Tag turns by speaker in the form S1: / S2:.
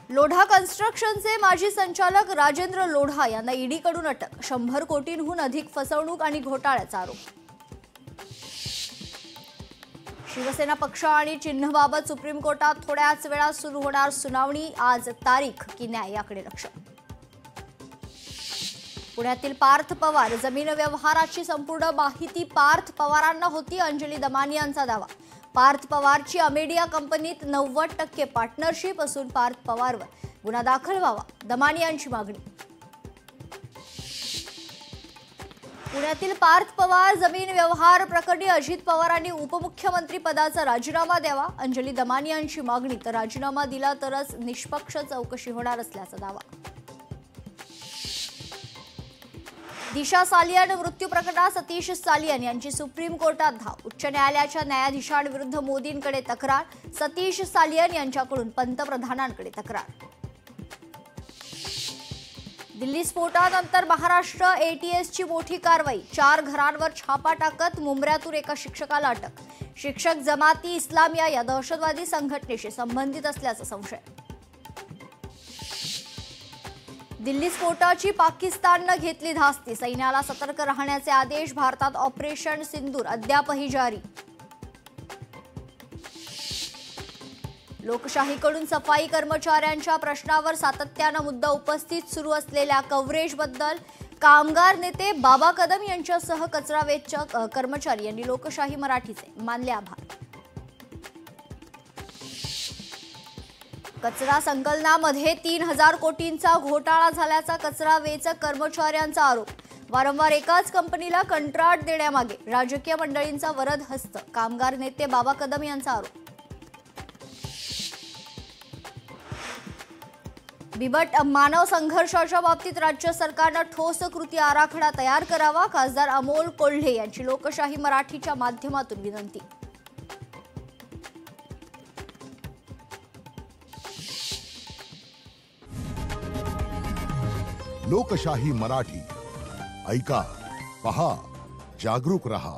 S1: लोढा कन्स्ट्रक्शनचे माजी संचालक राजेंद्र लोढा यांना ईडीकडून अटक। 100 कोटींहून अधिक फसवणूक आणि घोटाळ्याचा आरोप। शिवसेना पक्ष आणि चिन्हाबाबत सुप्रीम कोर्टात थोड्याच वेळात सुरू होणार सुनावणी। आज तारीख की न्याय याकडे लक्ष। पुण्यातील पार्थ पवार जमीन व्यवहाराची संपूर्ण माहिती पार्थ पवारांना होती, अंजली दमानी यांचा दावा। पार्थ पवारची अमेडिया कंपनीत 90% पार्टनरशिप असून पार्थ पवारवर गुन्हा दाखल व्हावा, दमानी यांची मागणी। पुण्यातील पार्थ पवार जमीन व्यवहार प्रकरणी अजित पवारांनी उपमुख्यमंत्री पदाचा राजीनामा द्यावा, अंजली दमानी यांची मागणी। तर राजीनामा दिला तरच निष्पक्ष चौकशी होणार असल्याचा दावा। दिशा सालियन मृत्यू प्रकरणात सतीश सालियन यांची सुप्रीम कोर्टात धाव। उच्च न्यायालयाच्या न्यायाधीशांविरुद्ध मोदींकडे तक्रार, सतीश सालियन यांच्याकडून पंतप्रधानांकडे तक्रार। दिल्ली स्फोटानंतर महाराष्ट्र एटीएसची मोठी कारवाई, 4 घरांवर छापा टाकत मुंबऱ्यातून एका शिक्षकाला अटक। शिक्षक जमाती इस्लामिया या दहशतवादी संघटनेशी संबंधित असल्याचा संशय। दिल्ली स्फोटाची पाकिस्तानने घेतली धास्ती, सैन्याला सतर्क राहण्याचे आदेश। भारतात ऑपरेशन सिंदूर अद्यापही जारी। लोकशाहीकडून सफाई कर्मचाऱ्यांच्या प्रश्नावर सातत्याने मुद्दा उपस्थित, सुरू असलेल्या कव्हरेजबद्दल कामगार नेते बाबा कदम यांच्यासह कचरा वेचक कर्मचारी यांनी लोकशाही मराठीचे मानले आभार। कचरा संकलनामध्ये 3000 कोटींचा घोटाळा झाल्याचा कचरा वेचक कर्मचाऱ्यांचा आरोप। वारंवार एकाच कंपनीला कंत्राट देण्यामागे राजकीय मंडळींचा वरद हस्त, कामगार नेते बाबा कदम यांचा आरोप। बिबट मानव संघर्षाच्या बाबतीत राज्य सरकारने ठोस कृती आराखडा तयार करावा, खासदार अमोल कोल्हे यांची लोकशाही मराठीच्या माध्यमातून विनंती।
S2: लोकशाही मराठी ऐका, पहा, जागरूक रहा।